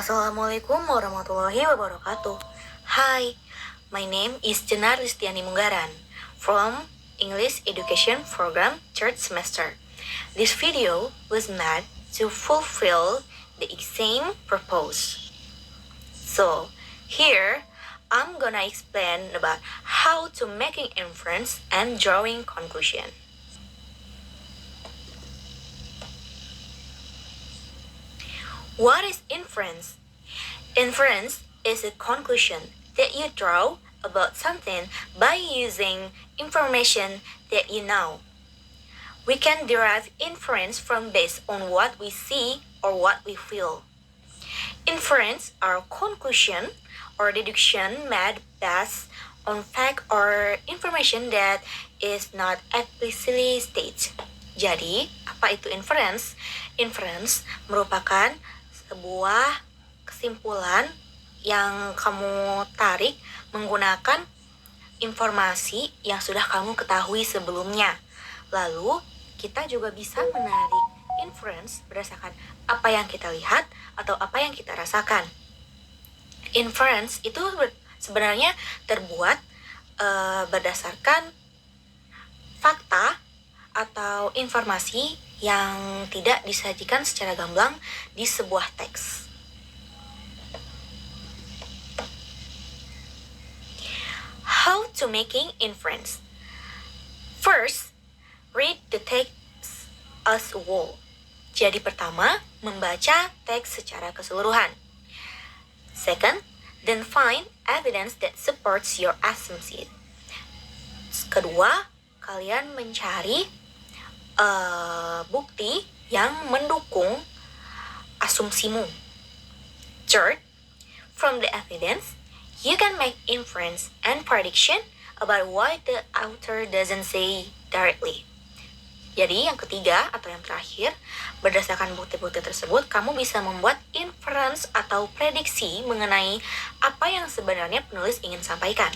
Assalamualaikum warahmatullahi wabarakatuh. Hi, my name is Jenar Listiani Munggaran from English Education Program 3rd semester. This video was made to fulfill the exam purpose. So, here I'm gonna explain about how to making inference and drawing conclusion. What is inference? Inference is a conclusion that you draw about something by using information that you know. We can derive inference from based on what we see or what we feel. Inference are conclusion or deduction made based on fact or information that is not explicitly stated. Jadi, apa itu inference? Inference merupakan sebuah kesimpulan yang kamu tarik menggunakan informasi yang sudah kamu ketahui sebelumnya. Lalu, kita juga bisa menarik inference berdasarkan apa yang kita lihat atau apa yang kita rasakan. Inference itu sebenarnya terbuat berdasarkan fakta atau informasi yang tidak disajikan secara gamblang di sebuah teks. How to making inference? First, read the text as a whole. Jadi pertama, membaca teks secara keseluruhan. Second, then find evidence that supports your assumption. Kedua, kalian mencari bukti yang mendukung asumsimu. Third, from the evidence, you can make inference and prediction about what the author doesn't say directly. Jadi yang ketiga atau yang terakhir, berdasarkan bukti-bukti tersebut, kamu bisa membuat inference atau prediksi mengenai apa yang sebenarnya penulis ingin sampaikan.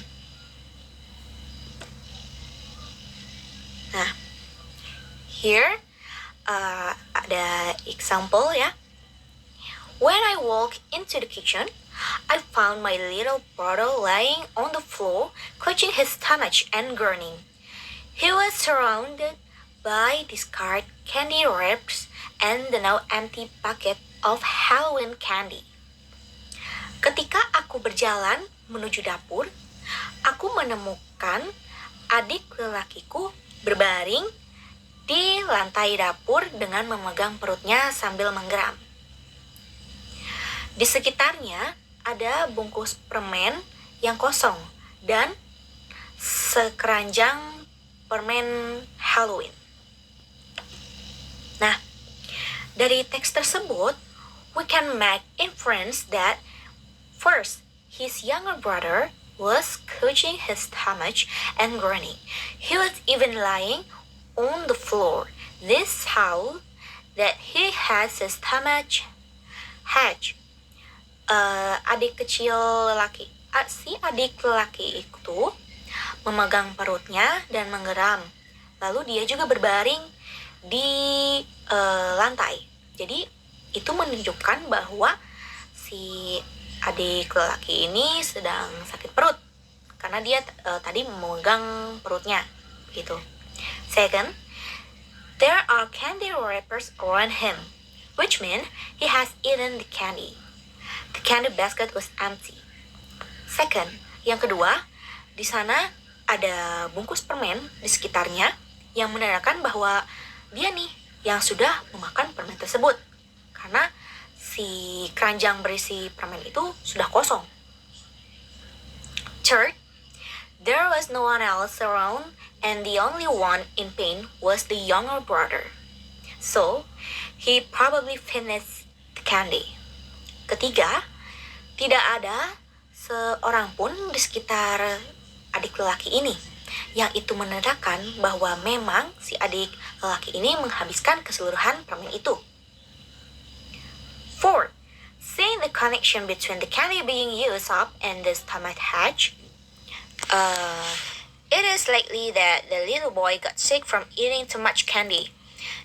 Nah, here ada example ya. When I walked into the kitchen, I found my little brother lying on the floor, clutching his stomach and groaning. He was surrounded by discarded candy wraps and the now empty packet of Halloween candy. Ketika aku berjalan menuju dapur, aku menemukan adik lelakiku berbaring di lantai dapur dengan memegang perutnya sambil menggeram. Di sekitarnya ada bungkus permen yang kosong dan sekeranjang permen Halloween. Nah, dari teks tersebut, we can make inference that first, his younger brother was clutching his stomach and groaning. He was even lying on the floor. This how that he has his stomach hatch. Adik kecil lelaki, si adik lelaki itu memegang perutnya dan menggeram. Lalu dia juga berbaring di lantai. Jadi itu menunjukkan bahwa si adik lelaki ini sedang sakit perut karena dia tadi memegang perutnya, gitu. Second, there are candy wrappers around him, which means he has eaten the candy. The candy basket was empty. Second, yang kedua, di sana ada bungkus permen di sekitarnya yang menandakan bahwa dia nih yang sudah memakan permen tersebut karena si keranjang berisi permen itu sudah kosong. Third, there was no one else around and the only one in pain was the younger brother. So, he probably finished the candy. Ketiga, tidak ada seorang pun di sekitar adik lelaki ini, yang itu menandakan bahwa memang si adik lelaki ini menghabiskan keseluruhan permen itu. Fourth, seeing the connection between the candy being used up and the stomach hatch, it is likely that the little boy got sick from eating too much candy.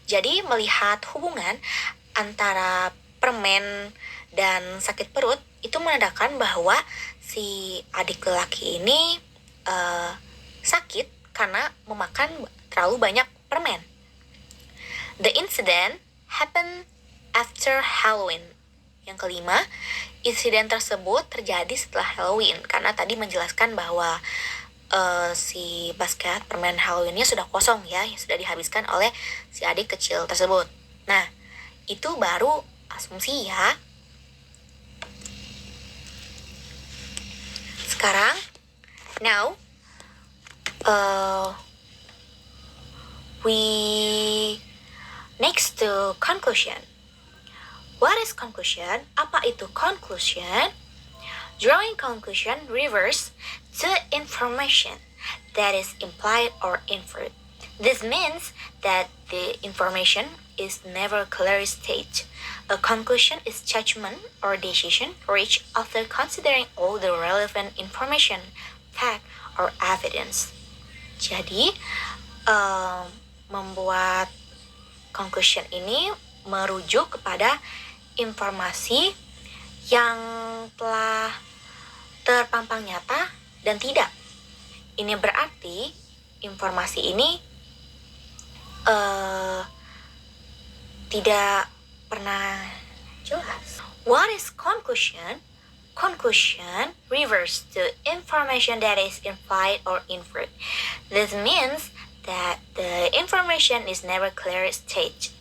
Jadi melihat hubungan antara permen Dan sakit perut itu menandakan bahwa si adik lelaki ini sakit karena memakan terlalu banyak permen. The incident happened after Halloween. Yang kelima, insiden tersebut terjadi setelah Halloween karena tadi menjelaskan bahwa si basket permen Halloweennya sudah kosong ya, sudah dihabiskan oleh si adik kecil tersebut. Nah, itu baru asumsi ya. Sekarang, now we next to conclusion. What is conclusion? Apa itu conclusion? Drawing conclusion refers to information that is implied or inferred. This means that the information is never clearly stated. A conclusion is judgment or decision reached after considering all the relevant information, fact, or evidence. Jadi, membuat conclusion ini merujuk kepada informasi yang telah terpampang nyata dan tidak. Ini berarti informasi ini tidak pernah jelas. What is conclusion? Conclusion refers to information that is implied or inferred. This means that the information is never clearly stated.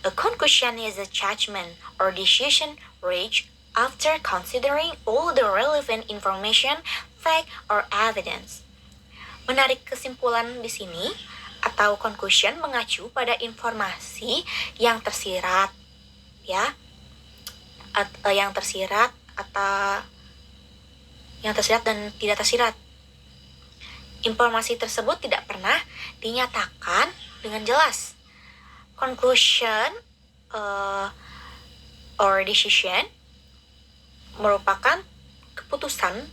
A conclusion is a judgment or decision reached after considering all the relevant information, fact, or evidence. Menarik kesimpulan di sini atau conclusion mengacu pada informasi yang tersirat, ya, yang tersirat atau yang tersirat dan tidak tersirat. Informasi tersebut tidak pernah dinyatakan dengan jelas. Conclusion or decision merupakan keputusan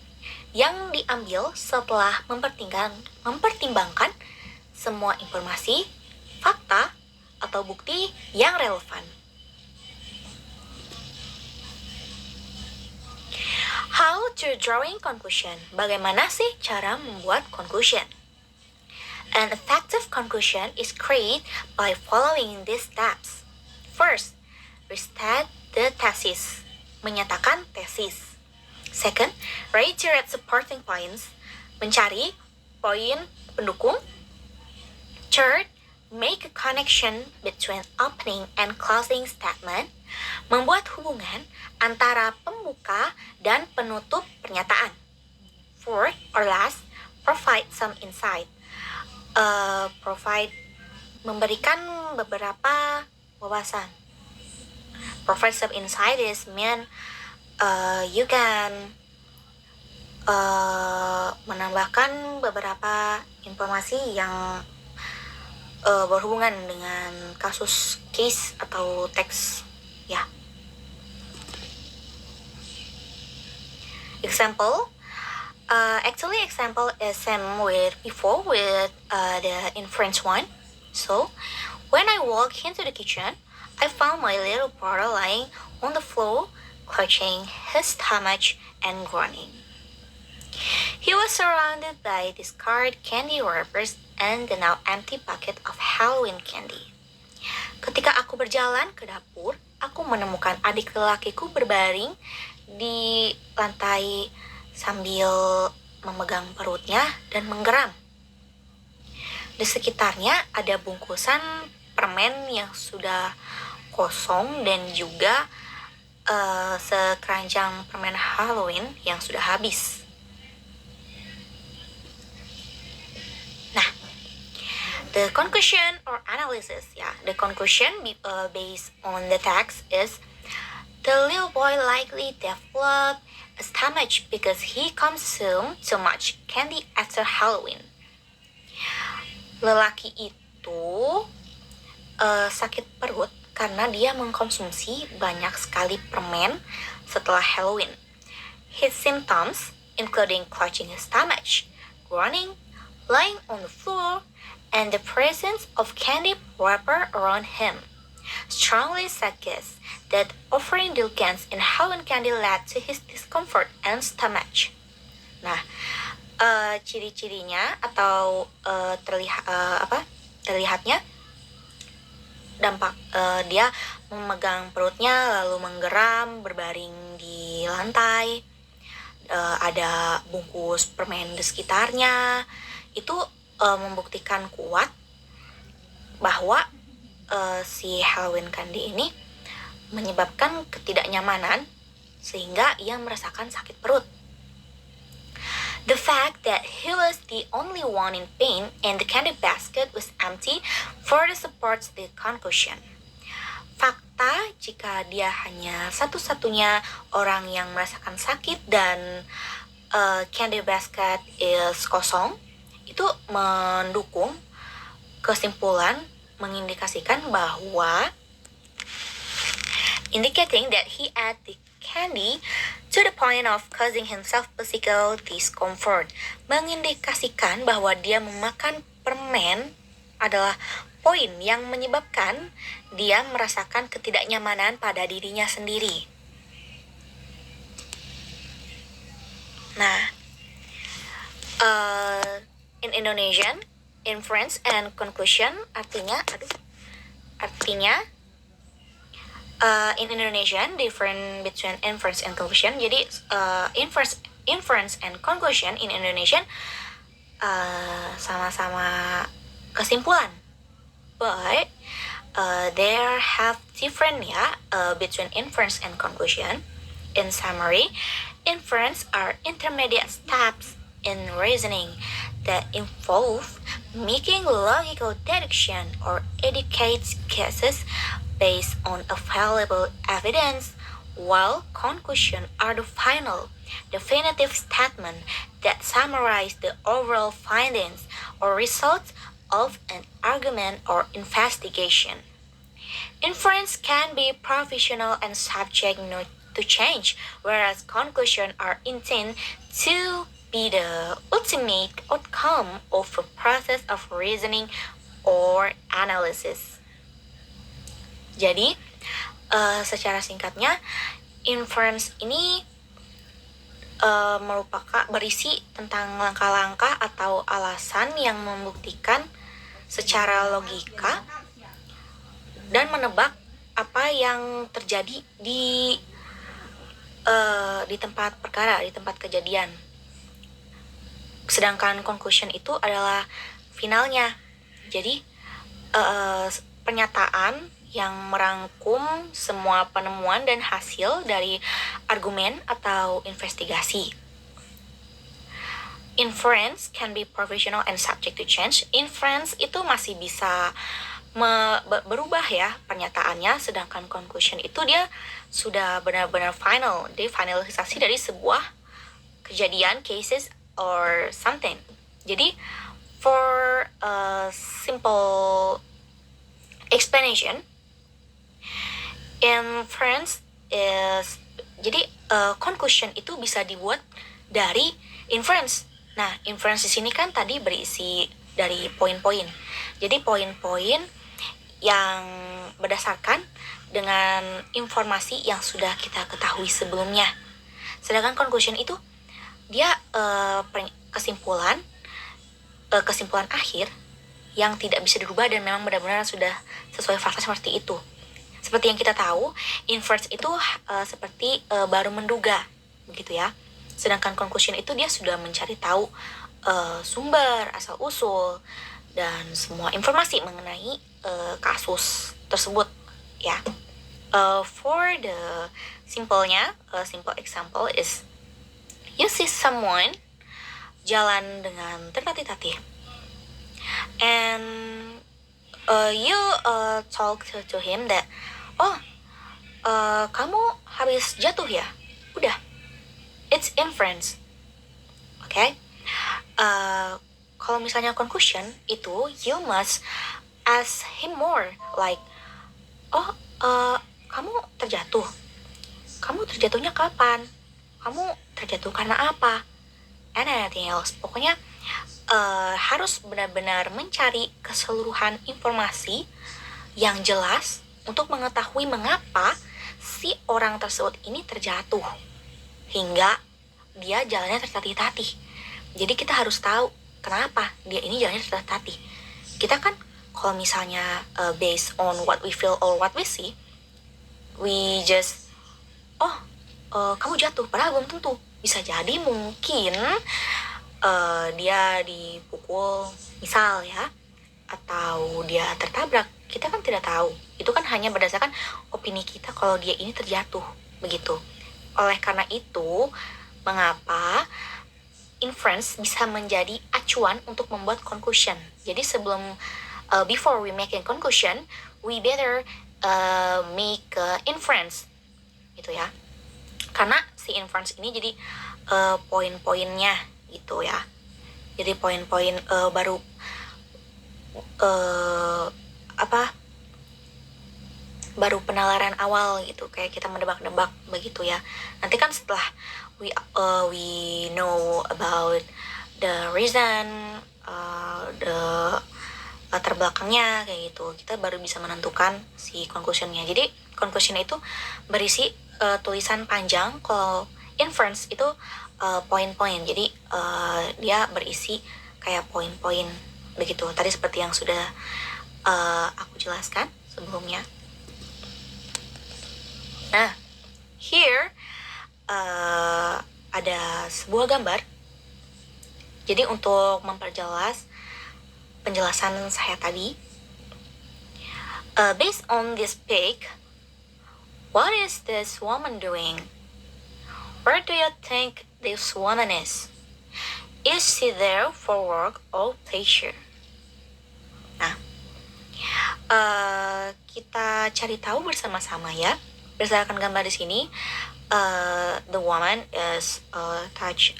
yang diambil setelah mempertimbangkan semua informasi, fakta, atau bukti yang relevan. How to drawing conclusion? Bagaimana sih cara membuat conclusion? An effective conclusion is created by following these steps. First, restate the thesis. Menyatakan tesis. Second, reiterate supporting points. Mencari poin pendukung. Third, make a connection between opening and closing statement. Membuat hubungan antara pembuka dan penutup pernyataan. Fourth, or last, provide some insight. Memberikan beberapa wawasan. Provide some insight is mean you can menambahkan beberapa informasi yang berhubungan dengan kasus case atau teks ya. Example. Example is same with before with the inference one. So, when I walked into the kitchen, I found my little brother lying on the floor, clutching his stomach and groaning. He was surrounded by discarded candy wrappers and the now empty bucket of Halloween candy. Ketika aku berjalan ke dapur, aku menemukan adik lelakiku berbaring di lantai sambil memegang perutnya dan menggeram. Di sekitarnya ada bungkusan permen yang sudah kosong dan juga sekeranjang permen Halloween yang sudah habis. Nah, the conclusion or analysis, the conclusion based on the text is the little boy likely developed a stomach because he consumed too much candy after Halloween. Lelaki itu sakit perut karena dia mengkonsumsi banyak sekali permen setelah Halloween. His symptoms including clutching his stomach, groaning, lying on the floor, and the presence of candy wrapper around him strongly suggest that offering indulgence in Halloween candy led to his discomfort and stomach. Nah, ciri-cirinya atau terlihatnya dampak dia memegang perutnya lalu menggeram berbaring di lantai, ada bungkus permen di sekitarnya. Itu membuktikan kuat bahwa si Halloween candy ini menyebabkan ketidaknyamanan sehingga ia merasakan sakit perut. The fact that he was the only one in pain and the candy basket was empty further supports the conclusion. Fakta jika dia hanya satu-satunya orang yang merasakan sakit dan candy basket is kosong, itu mendukung kesimpulan mengindikasikan bahwa indicating that he ate the candy to the point of causing himself physical discomfort, mengindikasikan bahwa dia memakan permen adalah poin yang menyebabkan dia merasakan ketidaknyamanan pada dirinya sendiri. Nah, in Indonesian, inference and conclusion artinya in Indonesian different between inference and conclusion. Jadi inference and conclusion in Indonesian sama-sama kesimpulan, but there have different between inference and conclusion. In summary, inference are intermediate steps in reasoning that involve making logical deduction or educate cases based on available evidence, while conclusions are the final, definitive statement that summarize the overall findings or results of an argument or investigation. Inference can be provisional and subject to change, whereas conclusions are intended to be the ultimate outcome of a process of reasoning or analysis. Jadi, secara singkatnya, inference ini merupakan berisi tentang langkah-langkah atau alasan yang membuktikan secara logika dan menebak apa yang terjadi di tempat perkara, di tempat kejadian. Sedangkan conclusion itu adalah finalnya. Jadi pernyataan yang merangkum semua penemuan dan hasil dari argumen atau investigasi. Inference can be provisional and subject to change. Inference itu masih bisa berubah ya pernyataannya, sedangkan conclusion itu dia sudah benar-benar final, dia finalisasi dari sebuah kejadian, cases or something. Jadi for a simple explanation, inference is conclusion itu bisa dibuat dari inference. Nah, inference di sini kan tadi berisi dari poin-poin. Jadi poin-poin yang berdasarkan dengan informasi yang sudah kita ketahui sebelumnya. Sedangkan conclusion itu dia kesimpulan akhir yang tidak bisa dirubah dan memang benar-benar sudah sesuai fakta seperti itu. Seperti yang kita tahu, inference itu seperti baru menduga, begitu ya. Sedangkan conclusion itu dia sudah mencari tahu sumber, asal-usul, dan semua informasi mengenai kasus tersebut, ya. For the simple example is, you see someone jalan dengan tertatih-tatih, and you talk to him that, kamu habis jatuh ya? Udah, it's inference, okay? Kalau misalnya conclusion itu, you must ask him more, like, kamu terjatuh? Kamu terjatuhnya kapan? Kamu terjatuh karena apa? And anything else. Pokoknya harus benar-benar mencari keseluruhan informasi yang jelas untuk mengetahui mengapa si orang tersebut ini terjatuh hingga dia jalannya tertatih-tatih. Jadi kita harus tahu kenapa dia ini jalannya tertatih. Kita kan kalau misalnya based on what we feel or what we see, we just kamu jatuh, padahal belum tentu. Bisa jadi mungkin dia dipukul misal ya, atau dia tertabrak. Kita kan tidak tahu. Itu kan hanya berdasarkan opini kita kalau dia ini terjatuh, begitu. Oleh karena itu, mengapa inference bisa menjadi acuan untuk membuat conclusion. Jadi sebelum before we make a conclusion, we better make inference, gitu ya. Karena si inference ini jadi poin-poinnya gitu ya. Jadi poin-poin baru baru penalaran awal gitu, kayak kita mendebak-debak begitu ya. Nanti kan setelah we know about the reason, the latar belakangnya kayak gitu, kita baru bisa menentukan si conclusionnya. Jadi conclusion itu berisi tulisan panjang. Kalau inference itu poin-poin. Jadi dia berisi kayak poin-poin begitu. Tadi seperti yang sudah aku jelaskan sebelumnya. Nah, here ada sebuah gambar. Jadi untuk memperjelas penjelasan saya tadi, based on this pic, what is this woman doing? Where do you think this woman is? Is she there for work or pleasure? Nah, kita cari tahu bersama-sama ya. Berdasarkan gambar di sini, the woman is touch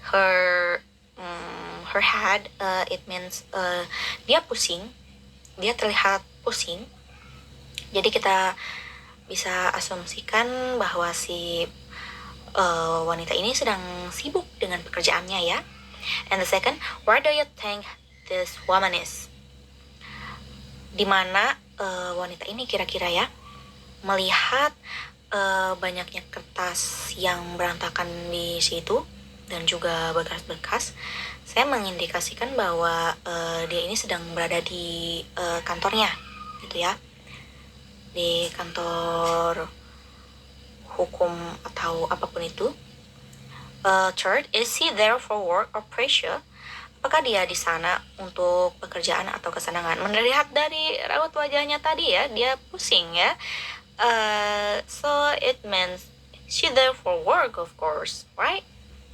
her head. It means dia pusing, dia terlihat pusing. Jadi kita bisa asumsikan bahwa si wanita ini sedang sibuk dengan pekerjaannya ya. And the second, where do you think this woman is? Dimana wanita ini kira-kira ya melihat banyaknya kertas yang berantakan di situ dan juga bekas-bekas. Saya mengindikasikan bahwa dia ini sedang berada di kantornya gitu ya, di kantor hukum atau apapun itu. Third, is he there for work or pleasure? Apakah dia di sana untuk pekerjaan atau kesenangan? Melihat dari raut wajahnya tadi ya, dia pusing ya. So it means she there for work, of course, right?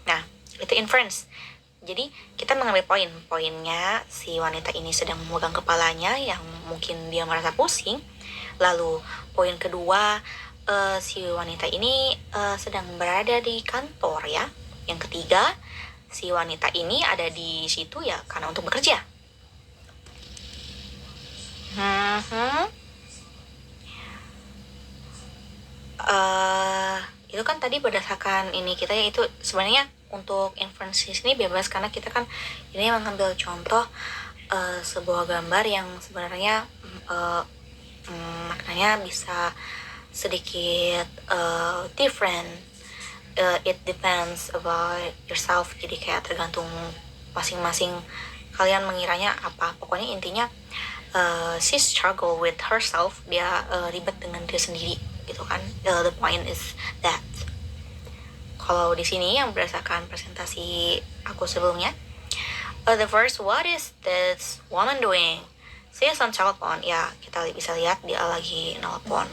Nah, itu inference. Jadi kita mengambil poinnya si wanita ini sedang memegang kepalanya yang mungkin dia merasa pusing. Lalu poin kedua, si wanita ini sedang berada di kantor ya. Yang ketiga, si wanita ini ada di situ ya karena untuk bekerja. Itu kan tadi berdasarkan ini kita ya, itu sebenarnya untuk inference ini bebas karena kita kan ini mengambil contoh sebuah gambar yang sebenarnya maknanya bisa sedikit different. It depends about yourself. Jadi kayak tergantung masing-masing kalian mengiranya apa. Pokoknya intinya she struggle with herself. Dia ribet dengan dia sendiri gitu kan. The point is that. Kalau di sini yang berdasarkan presentasi aku sebelumnya, the first, what is this woman doing? She is on telephone. Ya, kita bisa lihat dia lagi nelpon.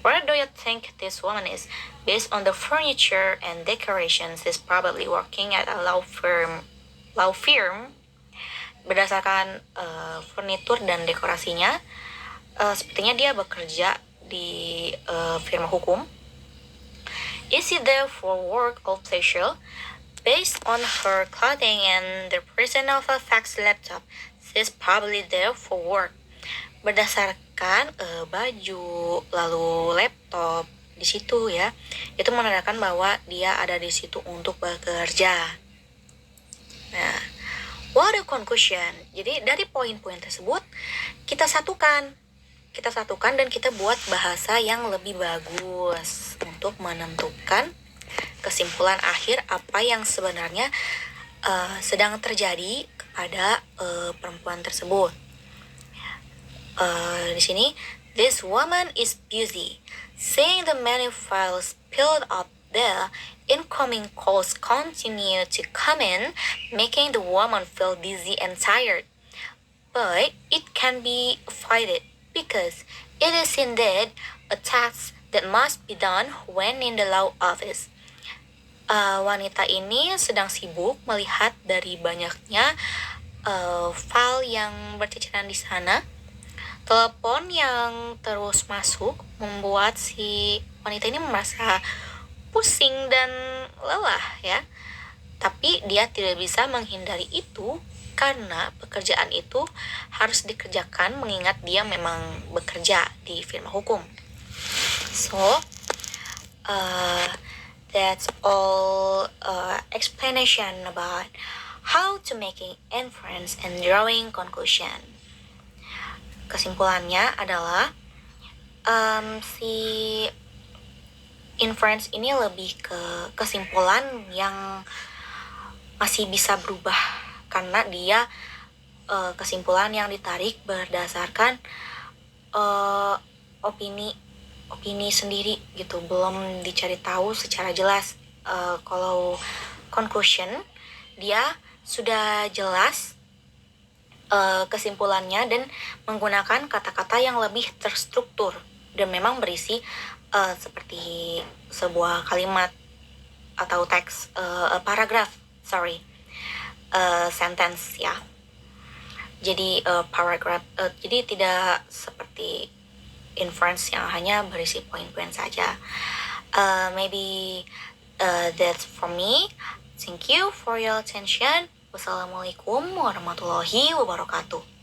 Where do you think this woman is? Based on the furniture and decorations, she's probably working at a law firm. Berdasarkan furnitur dan dekorasinya, sepertinya dia bekerja di firma hukum. Is she there for work or pleasure? Based on her clothing and the presence of a fax laptop, she's probably there for work. Berdasarkan baju lalu laptop di situ ya, itu menandakan bahwa dia ada di situ untuk bekerja. Nah, what a conclusion. Jadi dari poin-poin tersebut kita satukan, kita satukan dan kita buat bahasa yang lebih bagus untuk menentukan kesimpulan akhir apa yang sebenarnya sedang terjadi kepada perempuan tersebut. Di sini, this woman is busy. Seeing the many files piled up there, incoming calls continue to come in, making the woman feel dizzy and tired. But it can be avoided because it is indeed a task that must be done when in the law office. Wanita ini sedang sibuk melihat dari banyaknya file yang berceceran di sana. Telepon yang terus masuk membuat si wanita ini merasa pusing dan lelah ya. Tapi dia tidak bisa menghindari itu karena pekerjaan itu harus dikerjakan mengingat dia memang bekerja di firma hukum. So, that's all explanation about how to making inference and drawing conclusion. Kesimpulannya adalah si inference ini lebih ke kesimpulan yang masih bisa berubah karena dia kesimpulan yang ditarik berdasarkan opini sendiri gitu, belum dicari tahu secara jelas. Kalau conclusion dia sudah jelas kesimpulannya dan menggunakan kata-kata yang lebih terstruktur dan memang berisi seperti sebuah kalimat atau teks, paragraph, sentence ya. Jadi paragraph, jadi tidak seperti inference yang hanya berisi poin-poin saja. Maybe that's for me. Thank you for your attention. Wassalamualaikum warahmatullahi wabarakatuh.